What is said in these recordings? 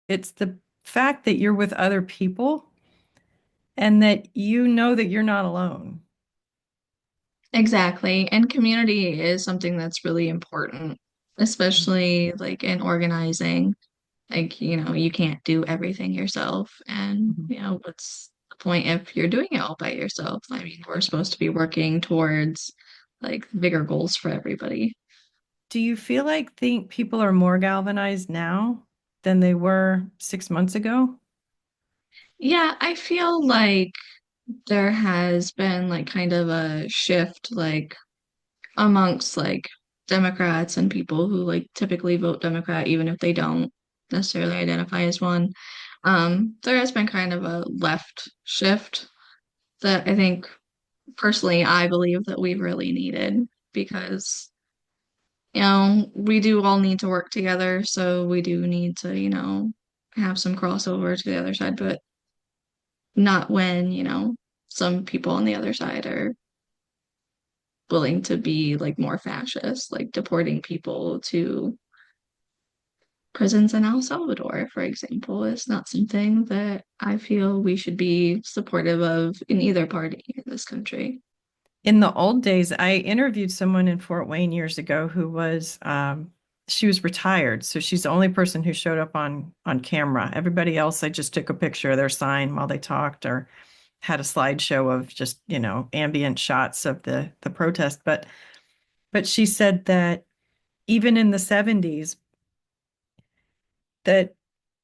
It's the fact that you're with other people and that you know that you're not alone. Exactly. And community is something that's really important, especially like in organizing. Like, you can't do everything yourself. And, Mhm. what's the point if you're doing it all by yourself? I mean, we're supposed to be working towards like bigger goals for everybody. Do you feel like think people are more galvanized now than they were 6 months ago? Yeah, I feel like there has been like kind of a shift like amongst like Democrats and people who like typically vote Democrat, even if they don't necessarily identify as one. There has been kind of a left shift that I think personally I believe that we've really needed because we do all need to work together, so we do need to, have some crossover to the other side, but not when, some people on the other side are willing to be like more fascist, like deporting people to prisons in El Salvador, for example, is not something that I feel we should be supportive of in either party in this country. In the old days, I interviewed someone in Fort Wayne years ago who was she was retired, so she's the only person who showed up on camera. Everybody else, I just took a picture of their sign while they talked or had a slideshow of just, ambient shots of the protest. But she said that even in the 70s, that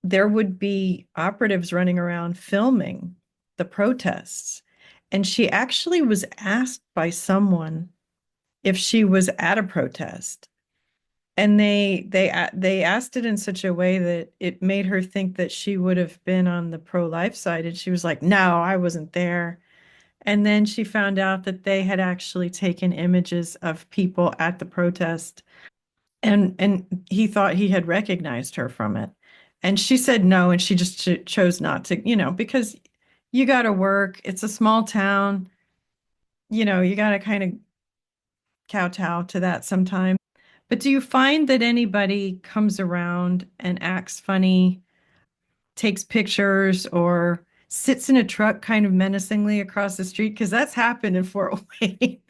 there would be operatives running around filming the protests. And she actually was asked by someone if she was at a protest. And they asked it in such a way that it made her think that she would have been on the pro-life side. And she was like, "No, I wasn't there." And then she found out that they had actually taken images of people at the protest, and he thought he had recognized her from it. And she said no, and she just chose not to, because you got to work. It's a small town, you got to kind of kowtow to that sometimes. But do you find that anybody comes around and acts funny, takes pictures, or sits in a truck kind of menacingly across the street? Because that's happened in Fort Wayne.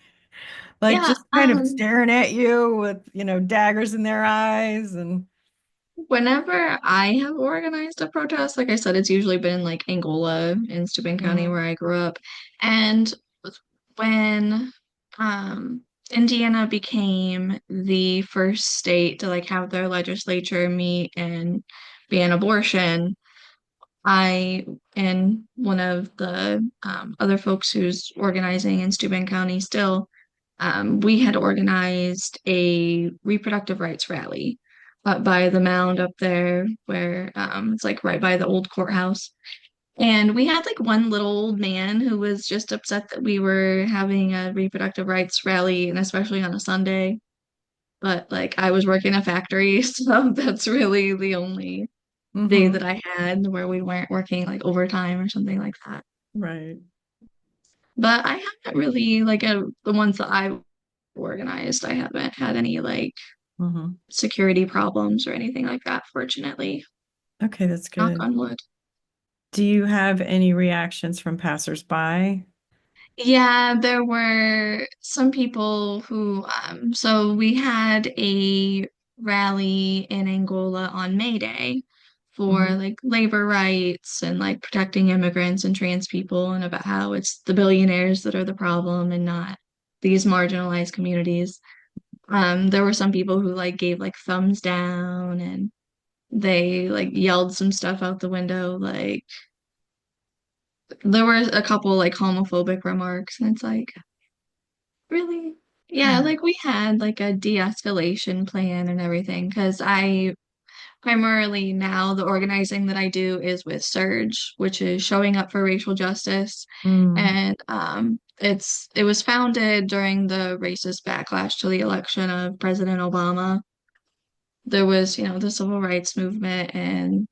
Like Yeah, just kind of staring at you with, daggers in their eyes and whenever I have organized a protest, like I said, it's usually been like Angola in Steuben County Mhm. where I grew up. And when Indiana became the first state to like have their legislature meet and ban abortion, I and one of the other folks who's organizing in Steuben County still, we had organized a reproductive rights rally up by the mound up there where it's like right by the old courthouse. And we had like one little old man who was just upset that we were having a reproductive rights rally, and especially on a Sunday. But like I was working a factory, so that's really the only day Mhm. that I had where we weren't working like overtime or something like that. Right. But I haven't really like the ones that I've organized, I haven't had any like Mhm. security problems or anything like that, fortunately. Okay, that's Knock good. on wood. Do you have any reactions from passersby? Yeah, there were some people who, so we had a rally in Angola on May Day for Mhm. like labor rights and like protecting immigrants and trans people and about how it's the billionaires that are the problem and not these marginalized communities. There were some people who like gave like thumbs down and they like yelled some stuff out the window, like there were a couple like homophobic remarks, and it's like, really? Yeah, Mhm. like we had like a de-escalation plan and everything because I primarily now the organizing that I do is with Surge, which is showing up for racial justice. Mm. And it was founded during the racist backlash to the election of President Obama. There was, the civil rights movement and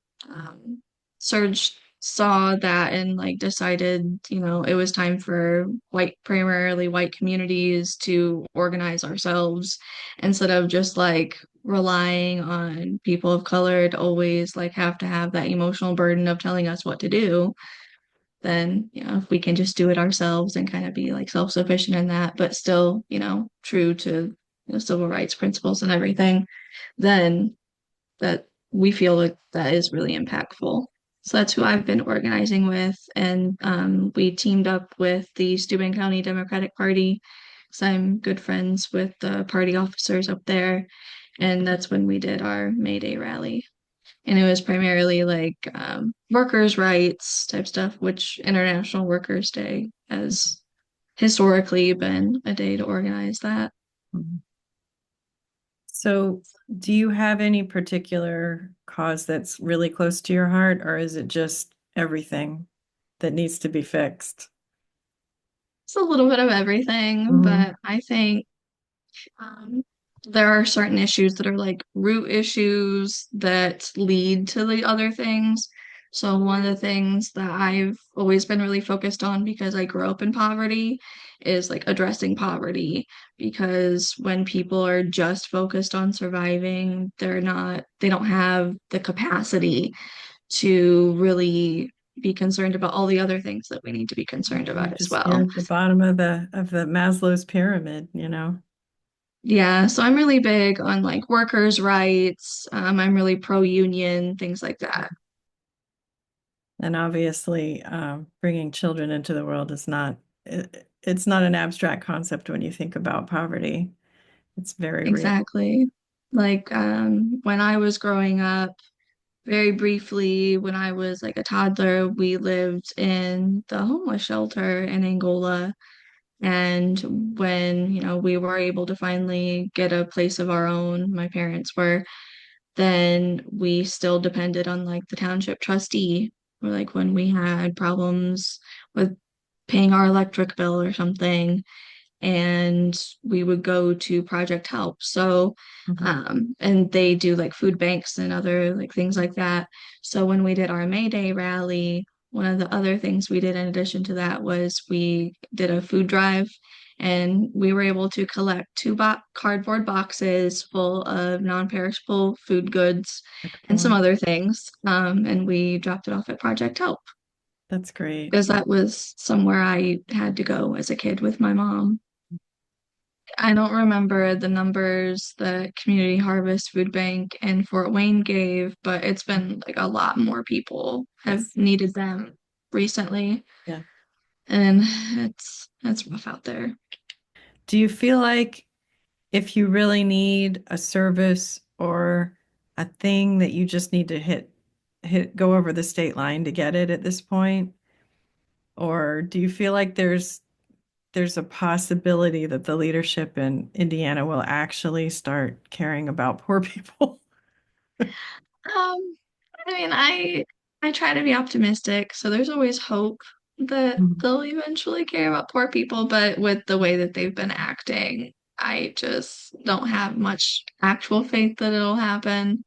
Surge saw that and like decided, it was time for primarily white communities to organize ourselves instead of just like relying on people of color to always like have to have that emotional burden of telling us what to do, then, if we can just do it ourselves and kind of be like self-sufficient in that, but still, true to civil rights principles and everything, then that we feel like that is really impactful. So that's who I've been organizing with. And we teamed up with the Steuben County Democratic Party. So I'm good friends with the party officers up there. And that's when we did our May Day rally. And it was primarily like workers' rights type stuff, which International Workers' Day has historically been a day to organize that. Mhm. So, do you have any particular cause that's really close to your heart, or is it just everything that needs to be fixed? It's a little bit of everything, Mhm. but I think Um, there are certain issues that are like root issues that lead to the other things. So one of the things that I've always been really focused on because I grew up in poverty is like addressing poverty. Because when people are just focused on surviving, they don't have the capacity to really be concerned about all the other things that we need to be concerned about as You're well. at the bottom of the Maslow's pyramid, you know. Yeah, so I'm really big on like workers' rights. I'm really pro-union, things like that. And obviously, bringing children into the world is it's not an abstract concept when you think about poverty. It's very real. Exactly. Like when I was growing up, very briefly, when I was like a toddler, we lived in the homeless shelter in Angola. And when, we were able to finally get a place of our own, my parents were, then we still depended on like the township trustee, or like when we had problems with paying our electric bill or something, and we would go to Project Help. So, Mhm. and they do like food banks and other like things like that. So when we did our May Day rally, one of the other things we did in addition to that was we did a food drive, and we were able to collect two cardboard boxes full of non-perishable food goods and some Excellent. other things. And we dropped it off at Project Help That's great. because that was somewhere I had to go as a kid with my mom. I don't remember the numbers the Community Harvest Food Bank in Fort Wayne gave, but it's been like a lot more people have Yes. needed them recently, Yeah. and it's rough out there. Do you feel like if you really need a service or a thing that you just need to go over the state line to get it at this point? Or do you feel like there's a possibility that the leadership in Indiana will actually start caring about poor people? Um, I try to be optimistic, so there's always hope that Mhm. they'll eventually care about poor people, but with the way that they've been acting, I just don't have much actual faith that it'll happen.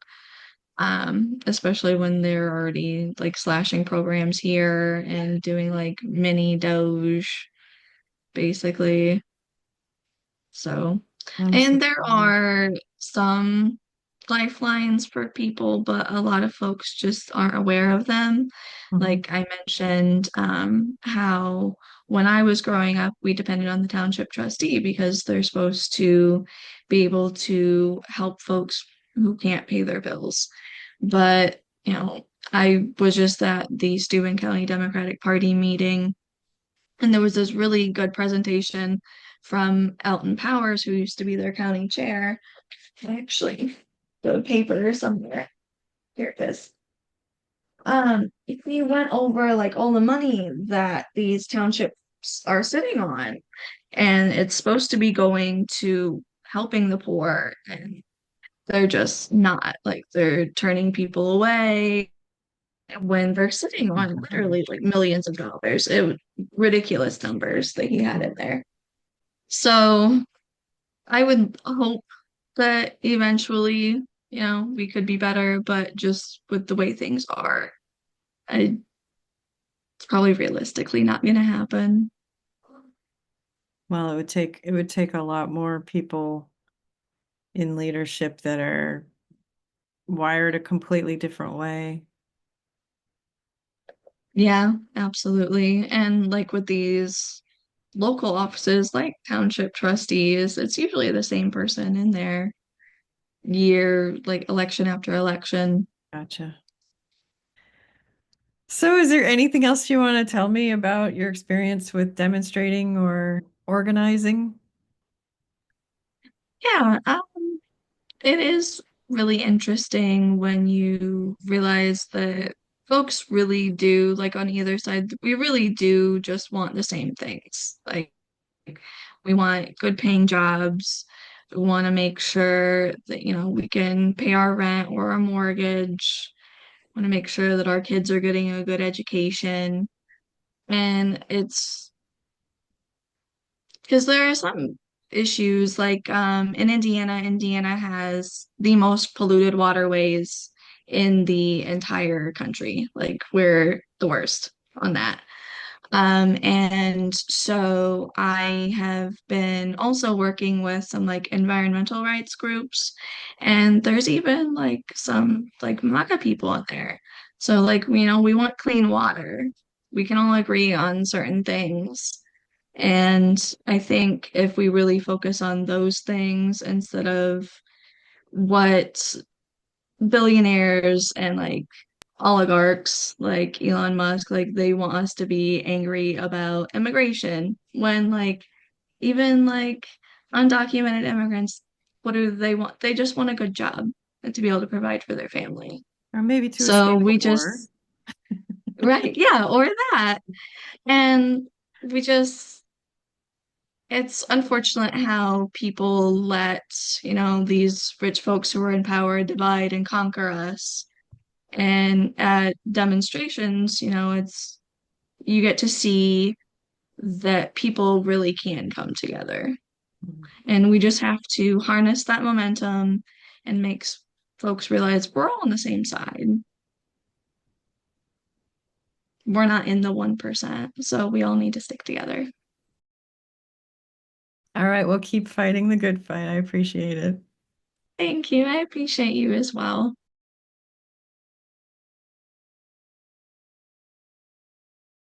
Especially when they're already like slashing programs here and doing like mini Doge, basically. So, I'm so and there sorry. are some lifelines for people, but a lot of folks just aren't aware of them. Mhm. Like I mentioned, how when I was growing up, we depended on the township trustee because they're supposed to be able to help folks who can't pay their bills. But, I was just at the Steuben County Democratic Party meeting, and there was this really good presentation from Elton Powers, who used to be their county chair. Actually, the paper somewhere. Here it is. He went over like all the money that these townships are sitting on, and it's supposed to be going to helping the poor, and they're just not. Like they're turning people away when they're sitting on literally like millions of dollars. It was ridiculous numbers that he had in there. So I would hope that eventually, we could be better, but just with the way things are, it's probably realistically not going to happen. Well, it would take a lot more people in leadership that are wired a completely different way. Yeah, absolutely. And like with these local offices, like township trustees, it's usually the same person in there year, like election after election. Gotcha. So, is there anything else you want to tell me about your experience with demonstrating or organizing? Yeah, it is really interesting when you realize that folks really do, like on either side, we really do just want the same things. Like we want good paying jobs. We want to make sure that, we can pay our rent or our mortgage. Want to make sure that our kids are getting a good education. And it's because there are some issues like in Indiana has the most polluted waterways in the entire country. Like we're the worst on that. And so I have been also working with some like environmental rights groups, and there's even like some like MAGA people in there. So like, we want clean water. We can all agree on certain things. And I think if we really focus on those things instead of what billionaires and like oligarchs like Elon Musk, like they want us to be angry about immigration when like even like undocumented immigrants, what do they want? They just want a good job and to be able to provide for their family. Or maybe to So escape a we war? just, right, yeah, or that. And we just, it's unfortunate how people let, these rich folks who are in power divide and conquer us. And at demonstrations, you get to see that people really can come together. And we just have to harness that momentum and make folks realize we're all on the same side. We're not in the 1%, so we all need to stick together. All right, we'll keep fighting the good fight. I appreciate it. Thank you. I appreciate you as well.